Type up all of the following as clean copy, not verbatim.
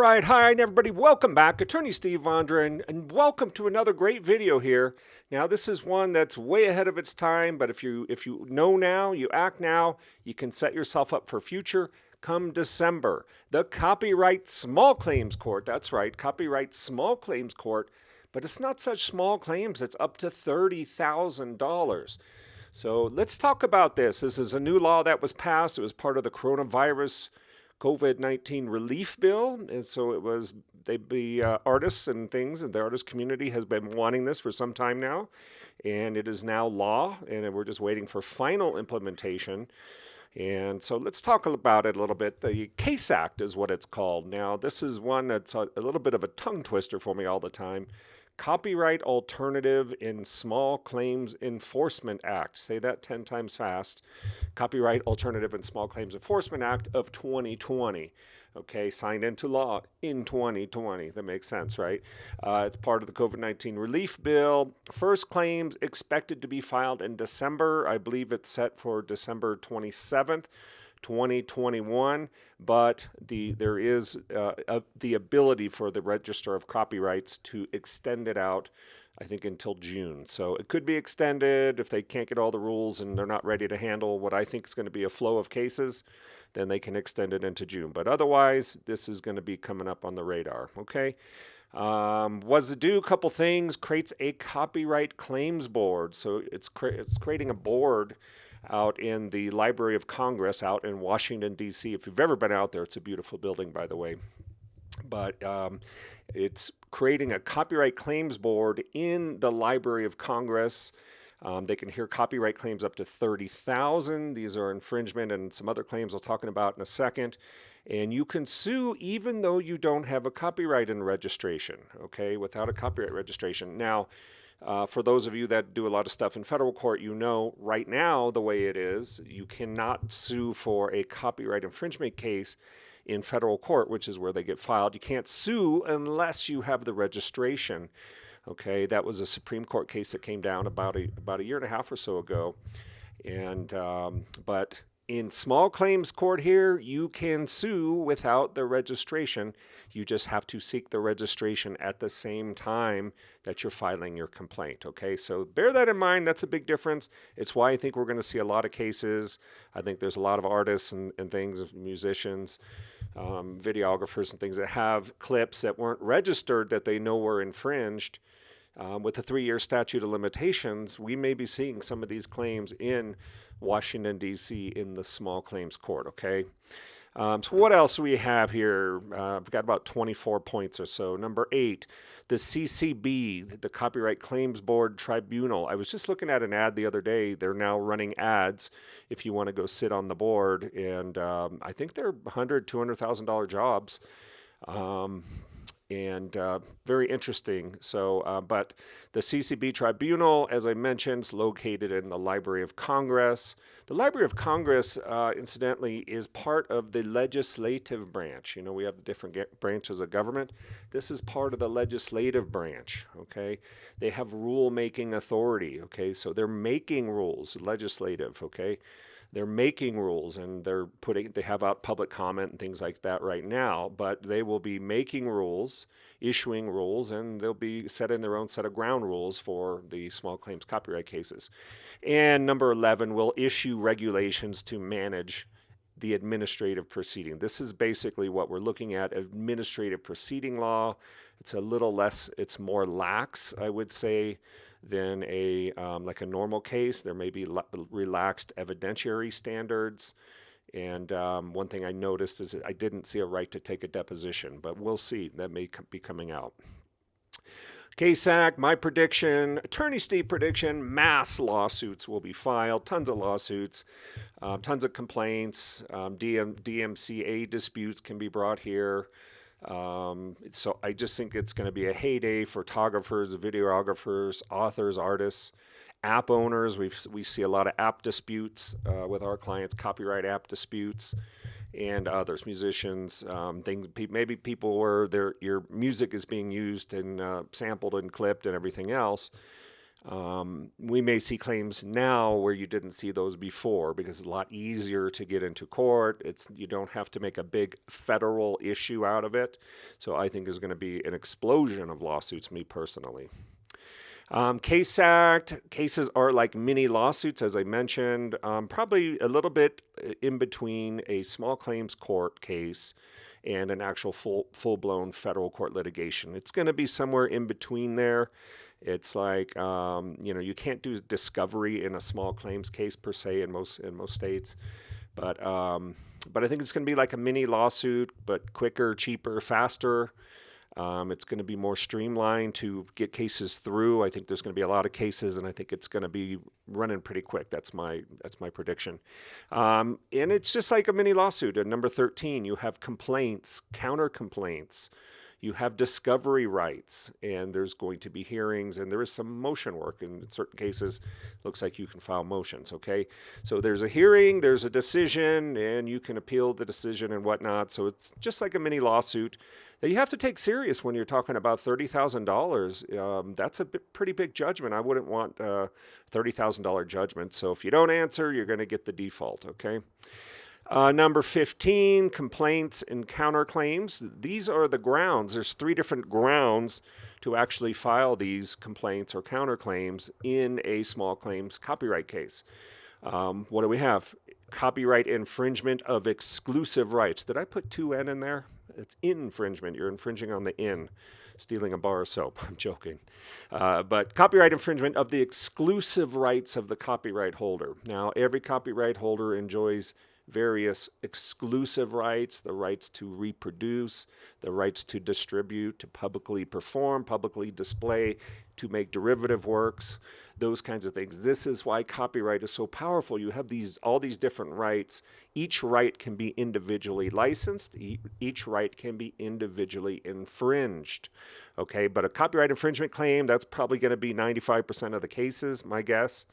right, hi everybody, welcome back. Attorney Steve Vondran, and welcome to another great video here. Now, this is one that's way ahead of its time, but if you know now, you act now, you can set yourself up for future. Come December, the Copyright Small Claims Court, that's right, Copyright Small Claims Court, but it's not such small claims, it's up to $30,000. So let's talk about this. This is a new law that was passed. It was part of the coronavirus COVID-19 relief bill, and so it was the artists and things, and the artist community has been wanting this for some time now, and it is now law, and we're just waiting for final implementation. And so let's talk about it a little bit. The CASE Act is what it's called. Now, this is one that's a little bit of a tongue twister for me all the time. Copyright Alternative in Small Claims Enforcement Act. Say that 10 times fast. Copyright Alternative in Small Claims Enforcement Act of 2020. Okay, signed into law in 2020. That makes sense, right? It's part of the COVID-19 relief bill. First claims expected to be filed in December. I believe it's set for December 27th. 2021, but there is the ability for the Register of Copyrights to extend it out, I think, until June. So it could be extended if they can't get all the rules and they're not ready to handle what I think is going to be a flow of cases, then they can extend it into June. But otherwise, this is going to be coming up on the radar, okay? Was it do a couple things, creates a copyright claims board. So it's creating a board out in the Library of Congress out in Washington, D.C. If you've ever been out there, it's a beautiful building, by the way. But it's creating a copyright claims board in the Library of Congress. They can hear copyright claims up to 30,000. These are infringement and some other claims I'll talk about in a second. And you can sue even though you don't have a copyright in registration, okay, without a copyright registration. Now, for those of you that do a lot of stuff in federal court, you know right now the way it is, you cannot sue for a copyright infringement case in federal court, which is where they get filed. You can't sue unless you have the registration. Okay, that was a Supreme Court case that came down about a year and a half or so ago. And but in small claims court here, you can sue without the registration. You just have to seek the registration at the same time that you're filing your complaint, okay? So bear that in mind. That's a big difference. It's why I think we're going to see a lot of cases. I think there's a lot of artists and things, musicians, videographers and things that have clips that weren't registered that they know were infringed. With the 3-year statute of limitations, we may be seeing some of these claims in Washington, D.C. in the small claims court, okay? So what else do we have here? I've got about 24 points or so. Number 8, the CCB, the Copyright Claims Board Tribunal. I was just looking at an ad the other day. They're now running ads if you want to go sit on the board, and I think they're $100,000, $200,000 jobs. And very interesting. So, but the CCB Tribunal, as I mentioned, is located in the Library of Congress. The Library of Congress, incidentally, is part of the legislative branch. You know, we have the different branches of government. This is part of the legislative branch, okay? They have rule-making authority, okay? So they're making rules, legislative, okay? They're making rules, and they have out public comment and things like that right now, but they will be making rules, issuing rules, and they'll be setting their own set of ground rules for the small claims copyright cases. And number 11 will issue regulations to manage the administrative proceeding. This is basically what we're looking at, administrative proceeding law. It's a little less, it's more lax, I would say, than like a normal case. There may be relaxed evidentiary standards. And one thing I noticed is that I didn't see a right to take a deposition, but we'll see. That may be coming out. CASE Act, my prediction, Attorney Steve prediction, mass lawsuits will be filed, tons of lawsuits, tons of complaints, DMCA disputes can be brought here. So I just think it's going to be a heyday for photographers, videographers, authors, artists, app owners. We see a lot of app disputes with our clients, copyright app disputes, and others, musicians, things. Maybe people where your music is being used and sampled and clipped and everything else. We may see claims now where you didn't see those before because it's a lot easier to get into court. You don't have to make a big federal issue out of it. So I think there's going to be an explosion of lawsuits, me personally. Case Act, cases are like mini lawsuits, as I mentioned, probably a little bit in between a small claims court case and an actual full-blown federal court litigation. It's going to be somewhere in between there. It's like, you can't do discovery in a small claims case per se in most states. But I think it's going to be like a mini lawsuit, but quicker, cheaper, faster. It's going to be more streamlined to get cases through. I think there's going to be a lot of cases, and I think it's going to be running pretty quick. That's my prediction. And it's just like a mini lawsuit. At number 13, you have complaints, counter complaints. You have discovery rights, and there's going to be hearings, and there is some motion work. And in certain cases, looks like you can file motions, okay? So there's a hearing, there's a decision, and you can appeal the decision and whatnot. So it's just like a mini lawsuit that you have to take serious when you're talking about $30,000. That's a pretty big judgment. I wouldn't want a $30,000 judgment. So if you don't answer, you're going to get the default, okay? Number 15, complaints and counterclaims. These are the grounds. There's 3 different grounds to actually file these complaints or counterclaims in a small claims copyright case. What do we have? Copyright infringement of exclusive rights. Did I put 2 N in there? It's infringement. You're infringing on the in. Stealing a bar of soap. I'm joking. But copyright infringement of the exclusive rights of the copyright holder. Now, every copyright holder enjoys various exclusive rights, the rights to reproduce, the rights to distribute, to publicly perform, publicly display, to make derivative works, those kinds of things. This is why copyright is so powerful. You have all these different rights. Each right can be individually licensed. Each right can be individually infringed. Okay, but a copyright infringement claim, that's probably going to be 95% of the cases, my guess.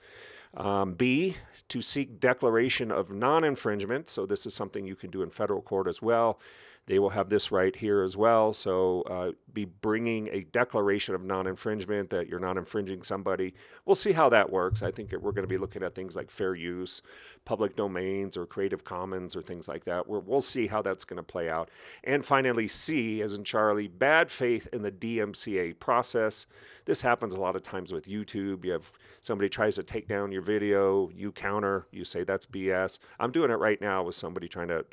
B, to seek declaration of non-infringement. So this is something you can do in federal court as well. They will have this right here as well. So be bringing a declaration of non-infringement that you're not infringing somebody. We'll see how that works. I think we're going to be looking at things like fair use, public domains, or Creative Commons, or things like that. We'll see how that's going to play out. And finally, C, as in Charlie, bad faith in the DMCA process. This happens a lot of times with YouTube. You have somebody tries to take down your video, you counter, you say that's BS. I'm doing it right now with somebody trying to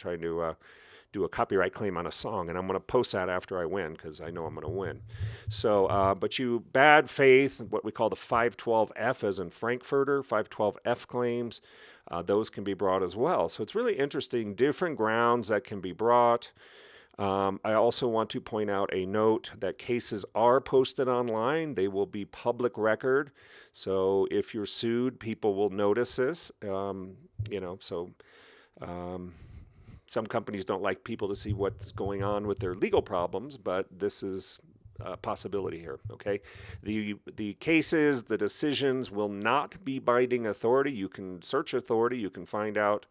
do a copyright claim on a song, and I'm going to post that after I win because I know I'm going to win. So, but you bad faith, what we call the 512F as in Frankfurter, 512F claims, those can be brought as well. So it's really interesting, different grounds that can be brought. I also want to point out a note that cases are posted online. They will be public record. So if you're sued, people will notice this, some companies don't like people to see what's going on with their legal problems, but this is a possibility here, okay? The cases, the decisions will not be binding authority. You can search authority. You can find out.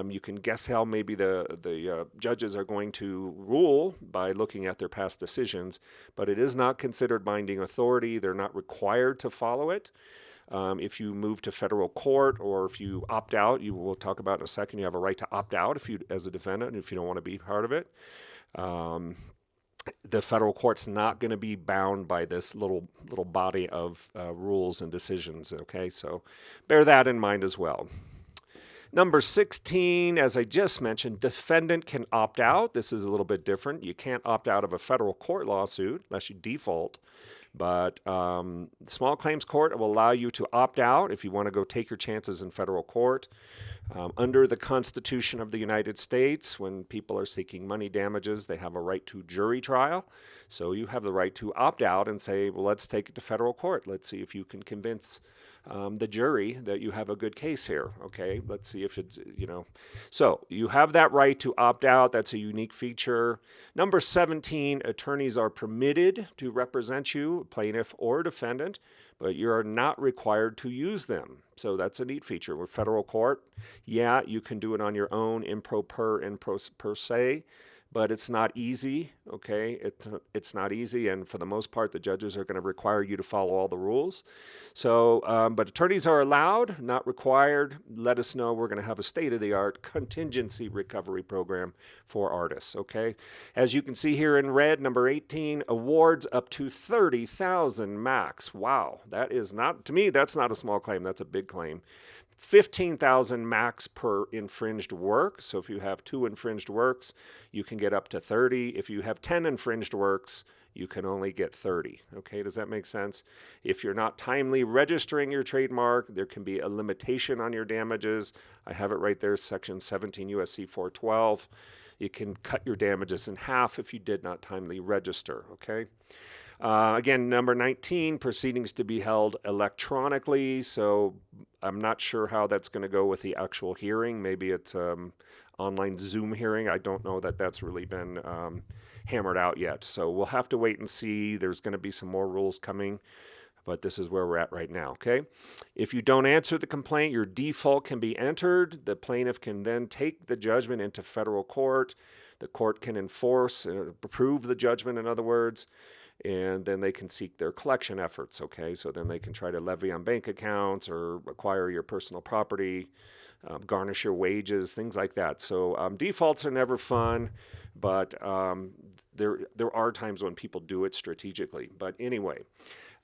You can guess how maybe the judges are going to rule by looking at their past decisions, but it is not considered binding authority. They're not required to follow it. If you move to federal court or if you opt out, we'll talk about in a second, you have a right to opt out as a defendant if you don't want to be part of it. The federal court's not going to be bound by this little body of rules and decisions, okay? So bear that in mind as well. Number 16, as I just mentioned, defendant can opt out. This is a little bit different. You can't opt out of a federal court lawsuit unless you default. But small claims court will allow you to opt out if you want to go take your chances in federal court. Under the Constitution of the United States, when people are seeking money damages, they have a right to jury trial. So you have the right to opt out and say, well, let's take it to federal court. Let's see if you can convince the jury that you have a good case here, okay? Let's see if it's, So you have that right to opt out. That's a unique feature. Number 17, attorneys are permitted to represent you, plaintiff or defendant, but you are not required to use them. So that's a neat feature. With federal court, yeah, you can do it on your own, in pro per se, but it's not easy, okay? It's not easy, and for the most part, the judges are going to require you to follow all the rules. So, but attorneys are allowed, not required. Let us know. We're going to have a state-of-the-art contingency recovery program for artists, okay? As you can see here in red, number 18, awards up to $30,000 max. Wow, that is not, to me, that's not a small claim. That's a big claim. $15,000 max per infringed work. So if you have 2 infringed works, you can get up to 30. If you have 10 infringed works, you can only get 30. Okay, does that make sense? If you're not timely registering your trademark, there can be a limitation on your damages. I have it right there, section 17 USC 412. You can cut your damages in half if you did not timely register, okay? Again, number 19, proceedings to be held electronically. So I'm not sure how that's going to go with the actual hearing. Maybe it's online Zoom hearing. I don't know that that's really been hammered out yet. So we'll have to wait and see. There's going to be some more rules coming, but this is where we're at right now, okay? If you don't answer the complaint, your default can be entered. The plaintiff can then take the judgment into federal court. The court can enforce, approve the judgment, in other words, and then they can seek their collection efforts, okay? So then they can try to levy on bank accounts or acquire your personal property, garnish your wages, things like that. So defaults are never fun, but there are times when people do it strategically. But anyway,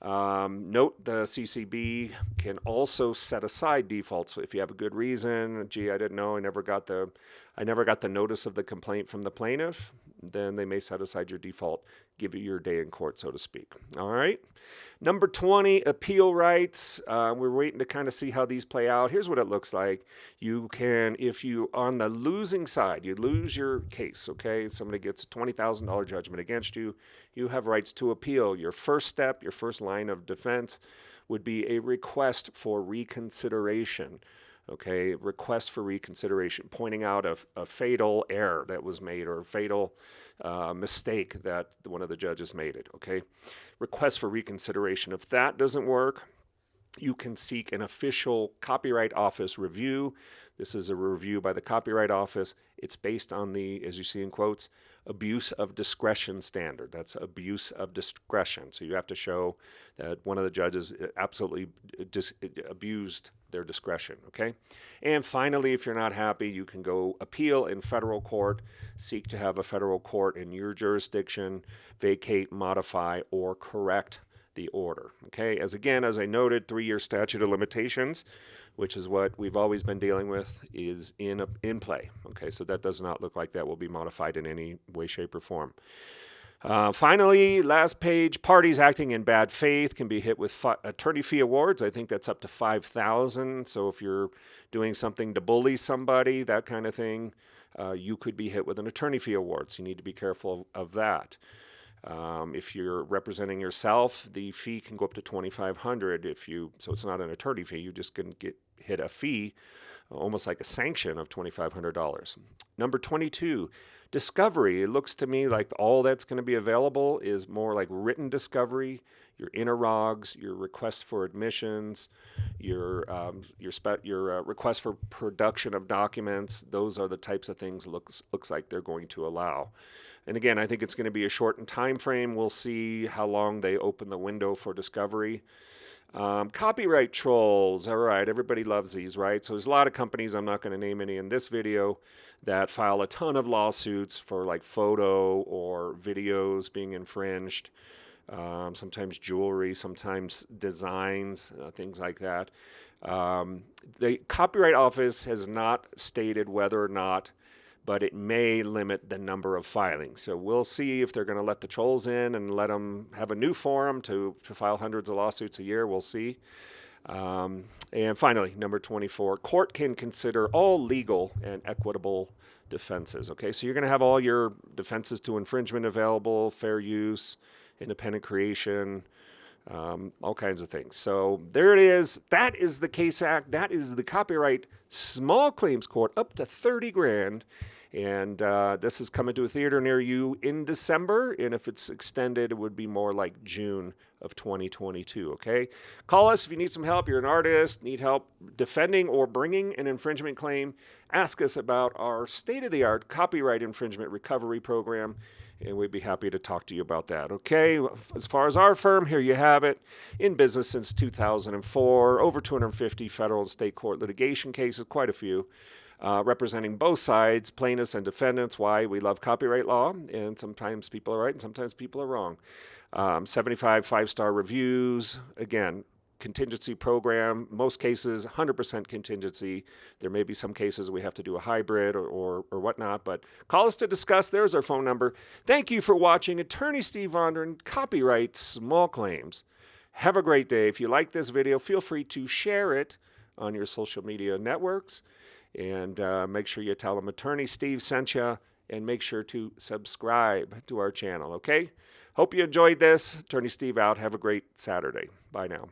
note the CCB can also set aside defaults if you have a good reason. Gee, I didn't know. I never got the notice of the complaint from the plaintiff. Then they may set aside your default, give you your day in court, so to speak. All right. Number 20, appeal rights. We're waiting to kind of see how these play out. Here's what it looks like. You can, if you on the losing side, you lose your case, okay? Somebody gets a $20,000 judgment against you. You have rights to appeal. Your first step, your first line of defense would be a request for reconsideration. Okay, request for reconsideration, pointing out a fatal error that was made or a fatal mistake that one of the judges made it, okay? Request for reconsideration. If that doesn't work, you can seek an official Copyright Office review. This is a review by the Copyright Office. It's based on the, as you see in quotes, abuse of discretion standard. That's abuse of discretion. So you have to show that one of the judges absolutely abused their discretion, okay? And finally, if you're not happy, you can go appeal in federal court, seek to have a federal court in your jurisdiction vacate, modify, or correct the order, okay? As I noted, 3-year statute of limitations, which is what we've always been dealing with, is in play, okay? So that does not look like that will be modified in any way, shape, or form. Finally, last page, parties acting in bad faith can be hit with attorney fee awards. I think that's up to $5,000. So if you're doing something to bully somebody, that kind of thing, you could be hit with an attorney fee award. So you need to be careful of that. If you're representing yourself, the fee can go up to $2,500. So it's not an attorney fee. You just can hit a fee, almost like a sanction of $2,500. Number 22, discovery. It looks to me like all that's going to be available is more like written discovery, your interrogs, your request for admissions, your request for production of documents. Those are the types of things looks like they're going to allow. And again, I think it's going to be a shortened time frame. We'll see how long they open the window for discovery. Copyright trolls. All right, everybody loves these, right? So there's a lot of companies, I'm not going to name any in this video, that file a ton of lawsuits for like photo or videos being infringed, sometimes jewelry, sometimes designs, things like that. The Copyright Office has not stated whether or not, but it may limit the number of filings. So we'll see if they're going to let the trolls in and let them have a new forum to file hundreds of lawsuits a year. We'll see. And finally, number 24, court can consider all legal and equitable defenses. Okay, so you're going to have all your defenses to infringement available, fair use, independent creation, all kinds of things. So there it is. That is the Case Act. That is the Copyright Small Claims Court, up to $30,000. And this is coming to a theater near you in December. And if it's extended, it would be more like June of 2022, okay? Call us if you need some help. You're an artist, need help defending or bringing an infringement claim. Ask us about our state-of-the-art copyright infringement recovery program, and we'd be happy to talk to you about that, okay? As far as our firm, here you have it. In business since 2004, over 250 federal and state court litigation cases, quite a few, representing both sides, plaintiffs and defendants. Why? We love copyright law, and sometimes people are right and sometimes people are wrong. 75 five-star reviews. Again, contingency program. Most cases, 100% contingency. There may be some cases we have to do a hybrid or whatnot, but call us to discuss. There's our phone number. Thank you for watching. Attorney Steve Vondran, Copyright Small Claims. Have a great day. If you like this video, feel free to share it on your social media networks, and make sure you tell them Attorney Steve sent you, and make sure to subscribe to our channel, okay? Hope you enjoyed this. Attorney Steve out. Have a great Saturday. Bye now.